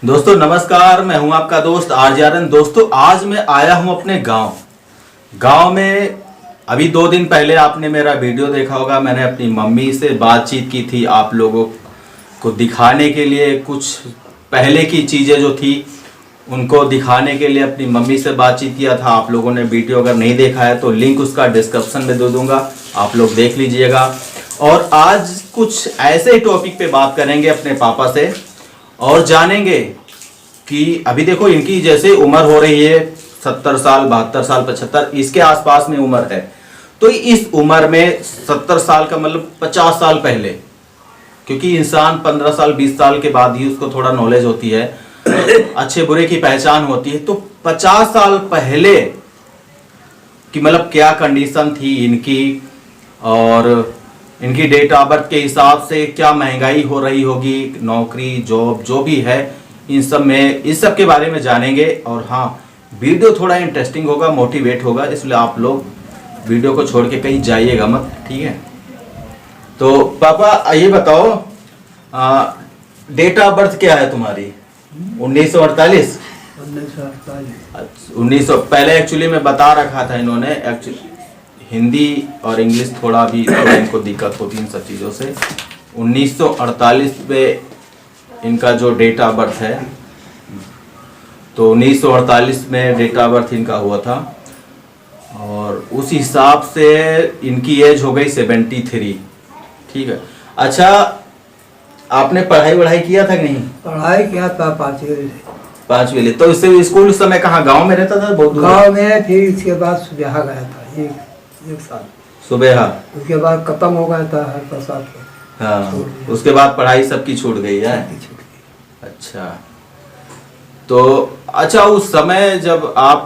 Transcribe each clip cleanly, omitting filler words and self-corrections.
दोस्तों नमस्कार, मैं हूं आपका दोस्त आरजेआरएन। दोस्तों आज मैं आया हूं अपने गांव में। अभी 2 दिन पहले आपने मेरा वीडियो देखा होगा। मैंने अपनी मम्मी से बातचीत की थी आप लोगों को दिखाने के लिए। कुछ पहले की चीज़ें जो थी उनको दिखाने के लिए अपनी मम्मी से बातचीत किया था। आप लोगों ने वीडियो अगर नहीं देखा है तो लिंक उसका डिस्क्रिप्शन में दे दूंगा, आप लोग देख लीजिएगा। और आज कुछ ऐसे टॉपिक पे बात करेंगे अपने पापा से और जानेंगे कि अभी देखो इनकी जैसे उम्र हो रही है 70 साल, 72 साल, 75 इसके आसपास में उम्र है। तो इस उम्र में 70 साल का मतलब 50 साल पहले, क्योंकि इंसान 15 साल 20 साल के बाद ही उसको थोड़ा नॉलेज होती है, अच्छे बुरे की पहचान होती है। तो 50 साल पहले कि मतलब क्या कंडीशन थी इनकी और इनकी डेट ऑफ बर्थ के हिसाब से क्या महंगाई हो रही होगी, नौकरी जॉब जो भी है, इन सब के बारे में जानेंगे। और हाँ, वीडियो थोड़ा इंटरेस्टिंग होगा, मोटिवेट होगा, इसलिए आप लोग वीडियो को छोड़ के कहीं जाइएगा मत, ठीक है। तो पापा ये बताओ, डेट ऑफ बर्थ क्या है तुम्हारी? 1948। 1900 पहले एक्चुअली में बता रखा था इन्होंने। एक्चुअली हिंदी और इंग्लिश थोड़ा इनको दिक्कत होती है इन सब चीज़ों से। 1948 में इनका जो डेट ऑफ बर्थ है, तो 1948 में डेट ऑफ बर्थ इनका हुआ था और उस हिसाब से इनकी एज हो गई 73, ठीक है। अच्छा, आपने पढ़ाई किया था कि नहीं? पढ़ाई किया था 5वीं। तो इससे स्कूल उस समय कहाँ, गांव में रहता था? बहुत गांव में। फिर इसके बाद सुबह गया था एक साल। सुबह? उसके बाद खत्म हो गया था हर प्रसाद। हाँ, उसके बाद पढ़ाई सबकी छूट गई है। अच्छा, तो अच्छा उस समय जब आप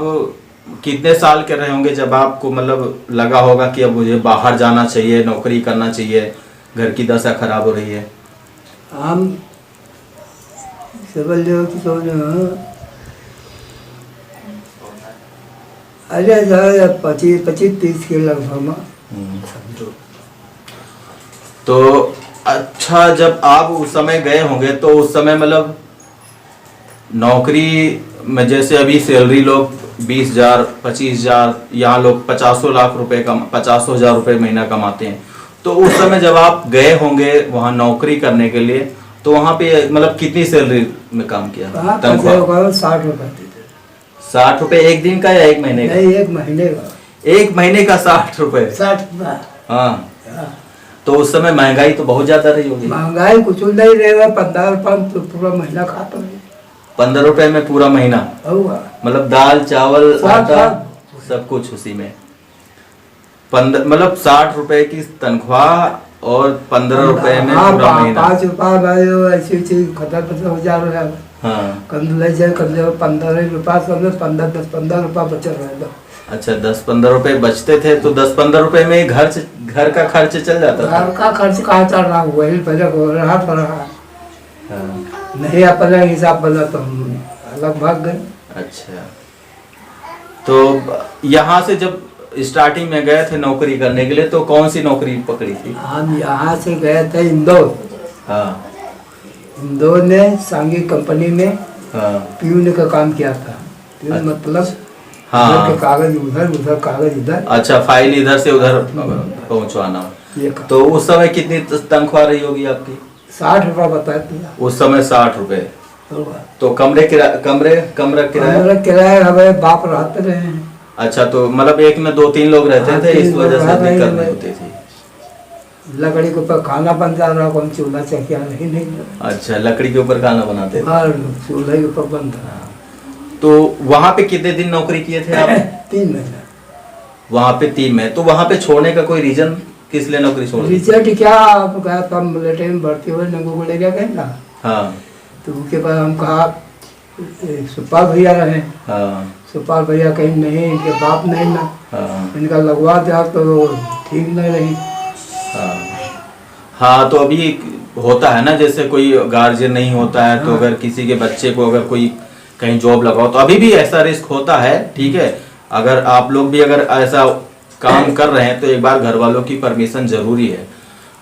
कितने साल के रहे होंगे जब आपको मतलब लगा होगा कि अब मुझे बाहर जाना चाहिए, नौकरी करना चाहिए, घर की दशा खराब हो रही है? हम अरे 25-30 के लगभग। तो अच्छा, जब आप उस समय गए होंगे तो उस समय मतलब नौकरी में जैसे अभी सैलरी लोग 20,000, 25,000, यहाँ लोग 50 लाख रुपए 50,000 रुपए महीना कमाते हैं। तो उस समय जब आप गए होंगे वहाँ नौकरी करने के लिए, तो वहाँ पे मतलब कितनी सैलरी में काम किया? 60 रुपए। 60 रुपए एक दिन का या एक महीने का? नहीं, एक महीने का। एक महीने का 60 रुपए? 60। हाँ, तो उस समय महंगाई तो बहुत ज्यादा रही होगी। महंगाई कुछ नहीं रहेगा। 15 रुपये तो पूरा महीना खाता है। 15 रुपए में पूरा महीना? मतलब दाल चावल आटा सब कुछ उसी में। 15 मतलब 60 रुपए की तनख्वाह और 15 रुपए में पूरा महीना। 5 रुपया ऐसी चीज खत्म हो जा रहा है। हाँ, कम ले जाए 15 रुपया, 10-15 रुपया बचा रहेगा। अच्छा, 10-15 रुपए बचते थे तो 10-15 रुपए में घर का खर्च चल जाता था? घर का खर्च कहाँ चल रहा, वही पहले हो रहा था। हाँ। नहीं अपना हिसाब बना तो हम अलग भाग गए। अच्छा, तो यहाँ से जब स्टार्टिंग में गए थे नौकरी करने के लिए तो कौन सी नौकरी पकड़ी थी? हम यहाँ से गए थे इंदौर। हाँ, इंदौर में सांगी कंपनी में हाँ, प्यून का काम किया था। प्यून मतलब हाँ, के कागज उधर कागज इधर। अच्छा, फाइल इधर से उधर पहुँचवाना। तो उस समय कितनी तनख्वाह रही होगी आपकी? 60 रुपया बताया था उस समय। 60 रुपए। तो कमरा किराया हमारे बाप रहते रहे हैं। अच्छा, तो मतलब एक में 2-3 लोग रहते थे, इस वजह से दिक्कत नहीं होती थी। लकड़ी के ऊपर खाना बन जा रहा, कौन चूल्हा चकिया नहीं। अच्छा, लकड़ी के ऊपर खाना बनाते थे? चूल्हे के ऊपर बनता। तो वहाँ पे कितने दिन नौकरी किए थे आप? 3 महीना। वहाँ पे 3 महीने। तो वहाँ पे छोड़ने का कोई रीजन, किस लिए नौकरी छोड़ी? रीजन क्या, आप कहा था मिलिट्री में भर्ती हुए नंगू को ले गया कहीं ना। हाँ, तो उसके बाद हम कहा सुपाल भैया रहे। हाँ, सुपाल भैया कहीं नहीं, इनके बाप नहीं ना। हाँ, इनका लगवा दिया तो ठीक नहीं रही। हाँ, हाँ, तो अभी होता है ना, जैसे कोई गार्जियन नहीं होता है तो अगर किसी के बच्चे को अगर कोई कहीं जॉब लगाओ तो अभी भी ऐसा रिस्क होता है, ठीक है। अगर आप लोग भी अगर ऐसा काम कर रहे हैं तो एक बार घर वालों की परमिशन जरूरी है।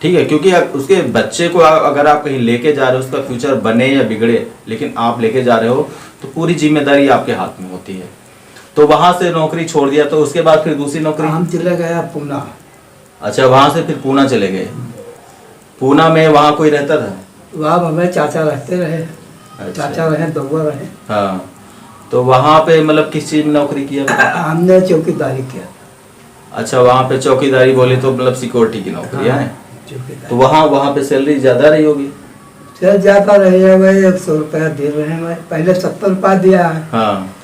ठीक है, क्योंकि उसके बच्चे को अगर आप कहीं लेके जा रहे हो, उसका फ्यूचर बने या बिगड़े, लेकिन आप लेके जा रहे हो तो पूरी जिम्मेदारी आपके हाथ में होती है। तो वहां से नौकरी छोड़ दिया, तो उसके बाद फिर दूसरी नौकरी? हम चले गया पूना। अच्छा, वहां से फिर पूना चले गए। पूना में वहाँ कोई रहता था? वहाँ हमें चाचा रहते रहे। अच्छा। चाचा रहे, दौआ रहे। हाँ, तो वहाँ पे मतलब किस चीज में नौकरी किया? हमने चौकीदारी किया। अच्छा, वहाँ पे चौकीदारी बोले तो मतलब सिक्योरिटी की नौकरी है। तो वहाँ पे सैलरी ज्यादा रही होगी? सर ज्यादा रही है भाई, 100 रुपया दे रहे हैं भाई। पहले 70 रुपया दिया है। हाँ।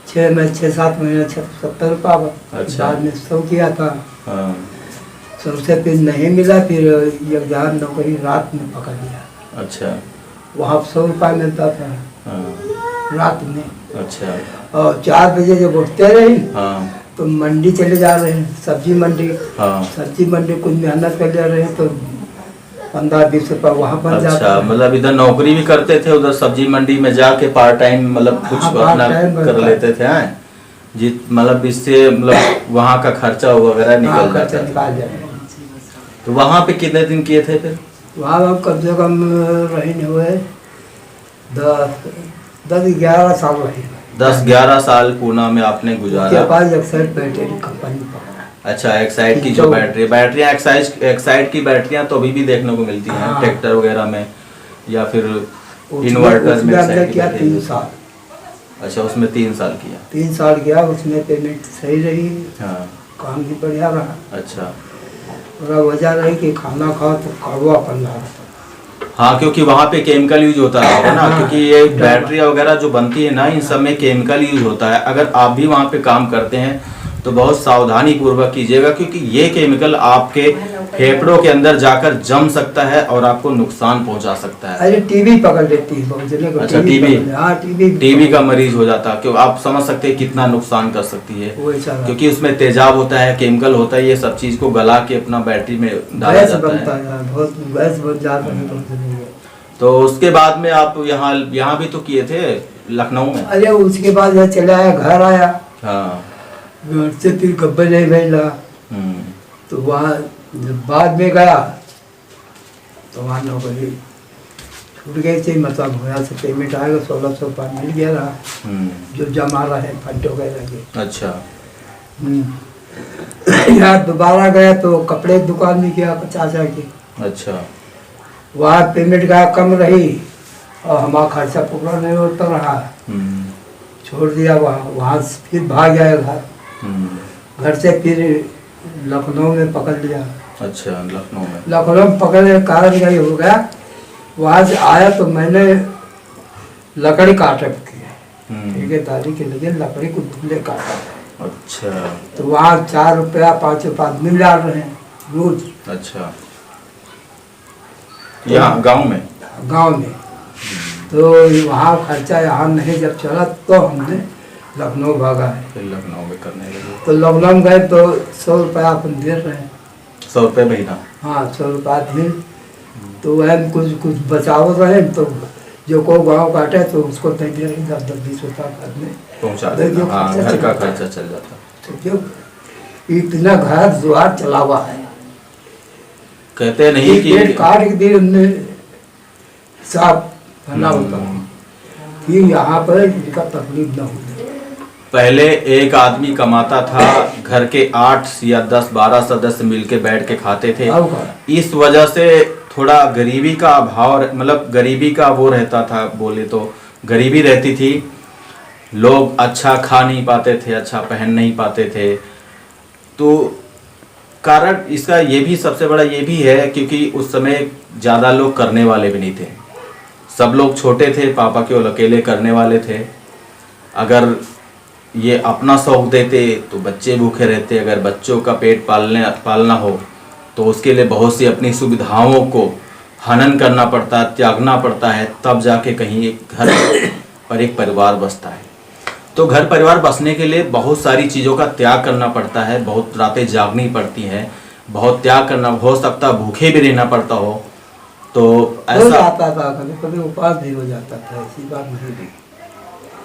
6-7 महीने 70 रुपया। अच्छा। बाद में 100 किया था। हाँ। 100 से फिर नहीं मिला, फिर एग्जाम नौकरी रात में पकड़ लिया। अच्छा। वहाँ 100 रुपया मिलता था। हाँ। रात में। अच्छा। और 4 बजे जब उठते रहे हाँ। तो मंडी चले जा रहे हैं, सब्जी मंडी। हाँ। सब्जी मंडी कुछ मेहनत कर ले रहे हैं तो 15-20 रुपया वहाँ बन जाता अच्छा, है। मतलब इधर नौकरी भी करते थे, उधर सब्जी मंडी में जाके पार्ट टाइम मतलब कुछ हाँ, अपना part time कर लेते थे। हैं जी, मतलब इससे मतलब वहाँ का खर्चा वगैरह निकल खर्चा जाता था। निकाल जाए। तो वहाँ पे कितने दिन किए थे फिर? वहाँ हम कम से कम रहे नहीं हुए 10-11 साल रहे। 10-11 साल पूना में आपने उसके गुजारा। बाद एक्साइड बैटरी कंपनी पकड़ा। अच्छा, एक्साइड की जो बैटरियाँ एक्साइड की बैटरियाँ तो अभी भी देखने को मिलती हैं। हाँ। ट्रैक्टर वगैरह में या फिर उसमें इन्वर्टर में हमने एक्साइड की किया बैटरी। 3 साल। अच्छा, उसमें 3 साल किया। 3 साल किया, उसमें पेमेंट सही रही। हाँ। काम भी बढ़िया रहा। अच्छा। और वजह रही कि खाना खाओ तो कड़वा पन रहा था। हाँ, क्योंकि वहाँ पे केमिकल यूज होता है ना। हाँ। क्योंकि ये बैटरी वगैरह जो बनती है ना, इन सब में केमिकल यूज होता है। अगर आप भी वहाँ पे काम करते हैं तो बहुत सावधानी पूर्वक कीजिएगा, क्योंकि ये केमिकल आपके फेफड़ों के अंदर जाकर जम सकता है और आपको नुकसान पहुंचा सकता है। अरे टीबी पकड़ लेती है बहुत जने को। अच्छा, टीबी? हाँ, टीबी का मरीज हो जाता है। क्यों, आप समझ सकते हैं कितना नुकसान कर सकती है, क्योंकि क्योंकि उसमें तेजाब होता है, केमिकल होता है। ये सब चीज को गला के अपना बैटरी में डाला गैस जाता बनता है। है, बहुत गैस बन जाता है बहुत जने को। तो उसके बाद में आप यहाँ भी तो किए थे लखनऊ में? अरे उसके बाद जब चला आया, घर आया, हाँ। घर से फिर गब्बर नहीं भेजा। तो वहाँ जब बाद में गया तो वहाँ नौकरी छूट गई थी। मतलब वहाँ से पेमेंट आएगा 1600 रुपया मिल गया रहा, जो जमा रहा है फंड वगैरह के। अच्छा। यहाँ दोबारा गया तो कपड़े की दुकान में किया चाचा की। अच्छा। वहाँ पेमेंट का कम रही और हमारा खर्चा पूरा नहीं होता रहा, छोड़ दिया। वहाँ से फिर भाग गया घर। घर से फिर लखनऊ में पकड़ लिया। अच्छा, लखनऊ में? लखनऊ में पकड़ने का कारण यही हो गया, वहाँ से आया तो मैंने लकड़ी काट रखी है, ठेकेदारी के लिए लकड़ी को धुले काटा। अच्छा। तो वहाँ 4 रुपया 5 रुपया मिल जा रहे हैं रोज। अच्छा, यहाँ गांव में? गांव में। तो वहाँ खर्चा यहाँ नहीं जब चला तो हमने लखनऊ भागा है। फिर लखनऊ में करने लगे। तो लखनऊ गए तो 100 रुपया अपन दे रहे हैं। 100 रुपये महीना? हाँ, 100 रुपया दिन। तो वह कुछ बचाओ रहे तो जो को गाँव काटे तो उसको नहीं दे रहे, 10-20 रुपया में पहुँचा देना। हाँ, घर का खर्चा चल जाता। तो जो इतना घर जुआर चला हुआ है, कहते नहीं कि पेट काट के दिए हमने साफ करना होता कि यहाँ पर इनका तकलीफ न हो। पहले एक आदमी कमाता था, घर के 8 या 10-12 सदस्य मिलके बैठ के खाते थे। इस वजह से थोड़ा गरीबी का अभाव, मतलब गरीबी का वो रहता था, बोले तो गरीबी रहती थी। लोग अच्छा खा नहीं पाते थे, अच्छा पहन नहीं पाते थे। तो कारण इसका ये भी सबसे बड़ा ये भी है क्योंकि उस समय ज़्यादा लोग करने वाले भी नहीं थे। सब लोग छोटे थे, पापा केवल अकेले करने वाले थे। अगर ये अपना शौक देते तो बच्चे भूखे रहते। अगर बच्चों का पेट पालना हो तो उसके लिए बहुत सी अपनी सुविधाओं को हनन करना पड़ता, त्यागना पड़ता है, तब जाके कहीं एक घर पर एक परिवार बसता है। तो घर परिवार बसने के लिए बहुत सारी चीज़ों का त्याग करना पड़ता है, बहुत रातें जागनी पड़ती हैं, बहुत त्याग करना, हो सकता है भूखे भी रहना पड़ता हो। तो ऐसा आता था, कभी उपवास भी हो जाता था, ऐसी बात नहीं थी।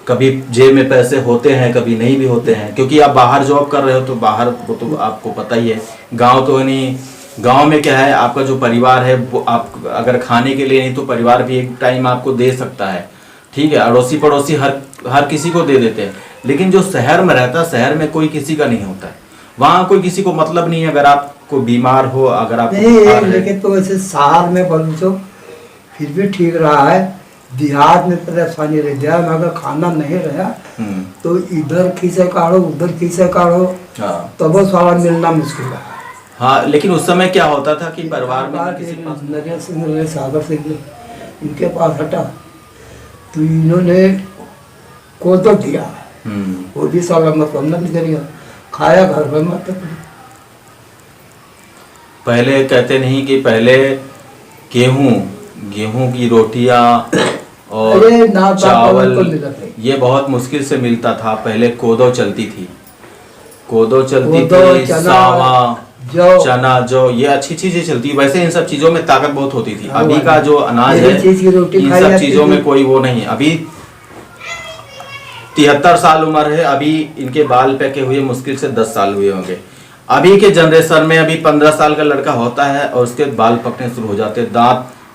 कभी जेब में पैसे होते हैं, कभी नहीं भी होते हैं, क्योंकि आप बाहर जॉब कर रहे हो तो बाहर वो तो आपको पता ही है। गांव तो नहीं गांव में क्या है, आपका जो परिवार है वो आप अगर खाने के लिए नहीं तो परिवार भी एक टाइम आपको दे सकता है, ठीक है, अड़ोसी पड़ोसी हर किसी को दे देते हैं। लेकिन जो शहर में रहता है, शहर में कोई किसी का नहीं होता है, वहाँ कोई किसी को मतलब नहीं है। अगर आप कोई बीमार हो, अगर आप नहीं, लेकिन तो वैसे शहर में बोलो तो फिर भी ठीक रहा है। देहात में परेशानी रह जाए, अगर खाना नहीं रहा तो इधर खींचे काढ़ो उधर खींचे काढ़ो, तो वो सारा मिलना मुश्किल है। हाँ, लेकिन उस समय क्या होता था कि परिवार में किसी नरेश सिंह सागर सिंह इनके पास हटा तो इन्होंने कोदो दिया, वो भी साला मतलब नहीं करिए, खाया घर में मत। पहले कहते नहीं कि पहले गेहूं की रोटियां और चावल ये बहुत मुश्किल से मिलता था। पहले कोदो चलती थी, सावा, चना, जौ, ये अच्छी चीजें चलती। वैसे इन सब चीजों में ताकत बहुत होती थी। अभी का जो अनाज है इन सब चीजों में कोई वो नहीं है। अभी 73 साल उम्र है, अभी इनके बाल पेके हुए मुश्किल से 10 साल हुए होंगे। अभी के जनरेशन में अभी 15 साल का लड़का होता है और उसके बाल पकने शुरू हो जाते हैं,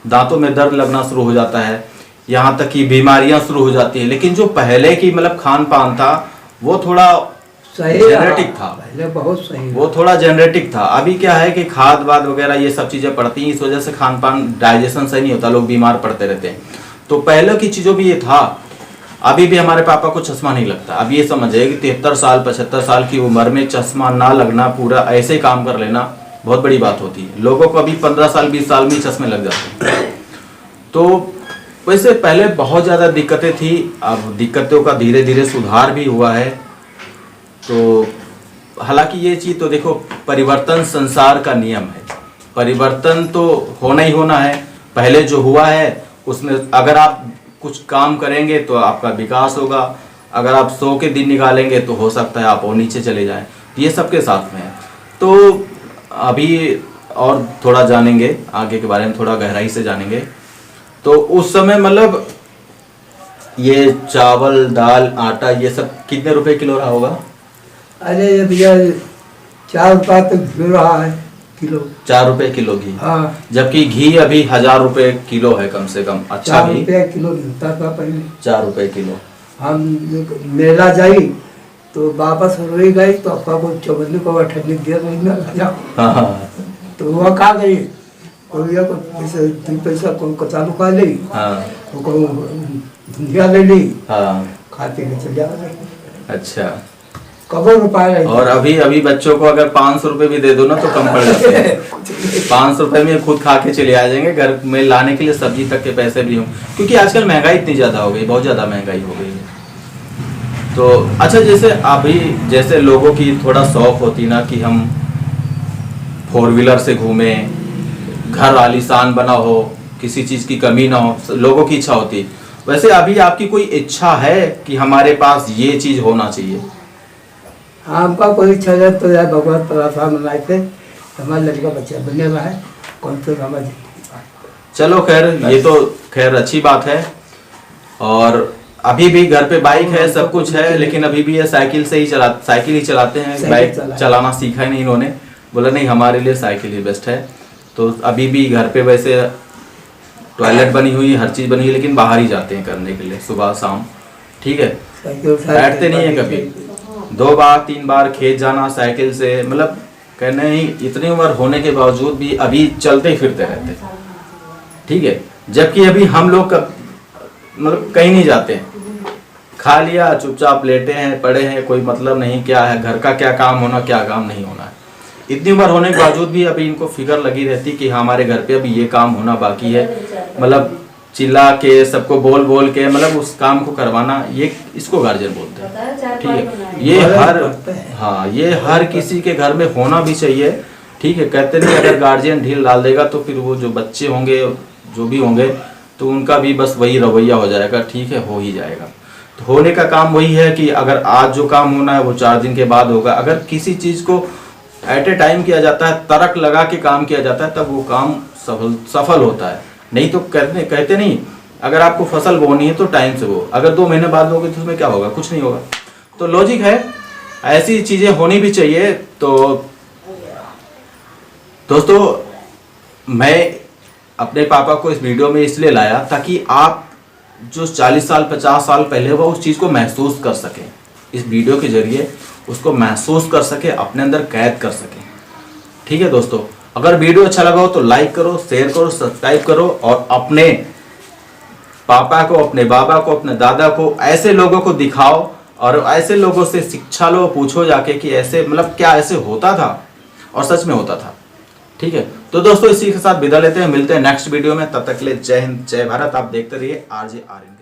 दांतों में दर्द लगना शुरू हो जाता है, यहाँ तक कि बीमारियां शुरू हो जाती है। लेकिन जो पहले की मतलब खान पान था वो थोड़ा जेनेटिक था, पहले बहुत सही, वो थोड़ा जेनेटिक था। अभी क्या है कि खाद वाद वगैरह ये सब चीजें पड़ती हैं, इस वजह से खान पान डाइजेशन सही नहीं होता, लोग बीमार पड़ते रहते हैं। तो पहले की चीजों में ये था। अभी भी हमारे पापा को चश्मा नहीं लगता। अब ये समझिए कि 73 साल 75 साल की उम्र में चश्मा ना लगना, पूरा ऐसे ही काम कर लेना बहुत बड़ी बात होती है। लोगों को अभी 15 साल 20 साल में चश्मे लग जाते हैं। तो वैसे पहले बहुत ज़्यादा दिक्कतें थी, अब दिक्कतों का धीरे धीरे सुधार भी हुआ है। तो हालांकि ये चीज़ तो देखो, परिवर्तन संसार का नियम है, परिवर्तन तो होना ही होना है। पहले जो हुआ है उसमें अगर आप कुछ काम करेंगे तो आपका विकास होगा, अगर आप 100 के दिन निकालेंगे तो हो सकता है आप और नीचे चले जाएं। ये सबके साथ में है। तो अभी और थोड़ा जानेंगे आगे के बारे में, थोड़ा गहराई से जानेंगे। तो उस समय मतलब ये चावल दाल आटा ये सब कितने रुपए किलो रहा होगा? अरे ये भैया 4 रुपये तक घी रहा है किलो, 4 रुपए किलो घी। हाँ, जबकि घी अभी 1000 रुपए किलो है कम से कम। अच्छा, 4 रुपये किलो मिलता था पहले, 4 रुपए किलो। हम मेला जाई तो वापस रही गई तो आपका को चौबंदी को अठन्नी दिया, हाँ, तो वह कहा गई कोई को पैसे 2 पैसा को चालू खा ली, को धुंधिया ले ली, खाते के चल जाए। अच्छा, कब रुपये। और अभी बच्चों को अगर 500 रुपए भी दे दो ना तो कम पड़ जाते हैं। 500 रुपए में खुद खा के चले आ जाएंगे, घर में लाने के लिए सब्जी तक के पैसे भी हों, क्योंकि आजकल महंगाई इतनी ज्यादा हो गई, बहुत ज्यादा महंगाई हो गई है। तो अच्छा, जैसे लोगों की थोड़ा शौक होती ना कि हम 4 व्हीलर से घूमें, घर आलीशान बना हो, किसी चीज की कमी ना हो, लोगों की इच्छा होती। वैसे अभी आपकी कोई इच्छा है कि हमारे पास ये चीज होना चाहिए? हमका कोई इच्छा है तो यार भगवान प्रार्थना मनाए थे हमारा लड़का बच्चा बने रहा है, कौन तो हमारे। चलो खैर, ये तो खैर अच्छी बात है। और अभी भी घर पे बाइक है, सब कुछ है, लेकिन अभी भी ये साइकिल ही चलाते हैं। बाइक चलाना सीखा ही नहीं इन्होंने, बोला नहीं हमारे लिए साइकिल ही बेस्ट है। तो अभी भी घर पे वैसे टॉयलेट बनी हुई, हर चीज बनी हुई, लेकिन बाहर ही जाते हैं करने के लिए सुबह शाम, ठीक है, बैठते नहीं है कभी। 2 बार 3 बार खेत जाना साइकिल से, मतलब कहने ही इतनी उम्र होने के बावजूद भी अभी चलते फिरते रहते, ठीक है। जबकि अभी हम लोग मतलब कहीं नहीं जाते हैं, खा लिया चुपचाप लेटे हैं, पड़े हैं, कोई मतलब नहीं क्या है घर का, क्या काम होना क्या काम नहीं होना है। इतनी उम्र होने के बावजूद भी अभी इनको फिक्र लगी रहती कि हमारे घर पे अभी ये काम होना बाकी है, मतलब चिल्ला के सबको बोल के मतलब उस काम को करवाना, ये इसको गार्जियन बोलते हैं, ठीक है। ये हर किसी के घर में होना भी चाहिए, ठीक है। कहते नहीं अगर गार्जियन ढील डाल देगा तो फिर वो जो बच्चे होंगे जो भी होंगे तो उनका भी बस वही रवैया हो जाएगा, ठीक है, हो ही जाएगा। तो होने का काम वही है कि अगर आज जो काम होना है वो 4 दिन के बाद होगा। अगर किसी चीज को एट ए टाइम किया जाता है, तर्क लगा के काम किया जाता है, तब वो काम सफल होता है। नहीं तो कहते नहीं अगर आपको फसल बोनी है तो टाइम से बो, अगर 2 महीने बाद बोगे तो उसमें क्या होगा, कुछ नहीं होगा। तो लॉजिक है, ऐसी चीजें होनी भी चाहिए। तो दोस्तों मैं अपने पापा को इस वीडियो में इसलिए लाया ताकि आप जो 40 साल 50 साल पहले हुआ उस चीज़ को महसूस कर सकें, इस वीडियो के जरिए उसको महसूस कर सके, अपने अंदर कैद कर सकें। ठीक है दोस्तों, अगर वीडियो अच्छा लगा हो तो लाइक करो, शेयर करो, सब्सक्राइब करो और अपने पापा को, अपने बाबा को, अपने दादा को, ऐसे लोगों को दिखाओ और ऐसे लोगों से शिक्षा लो, पूछो जाके कि ऐसे मतलब क्या ऐसे होता था और सच में होता था। ठीक है, तो दोस्तों इसी के साथ विदा लेते हैं, मिलते हैं नेक्स्ट वीडियो में। तब तक के लिए जय हिंद, जय भारत। आप देखते रहिए RJ RN।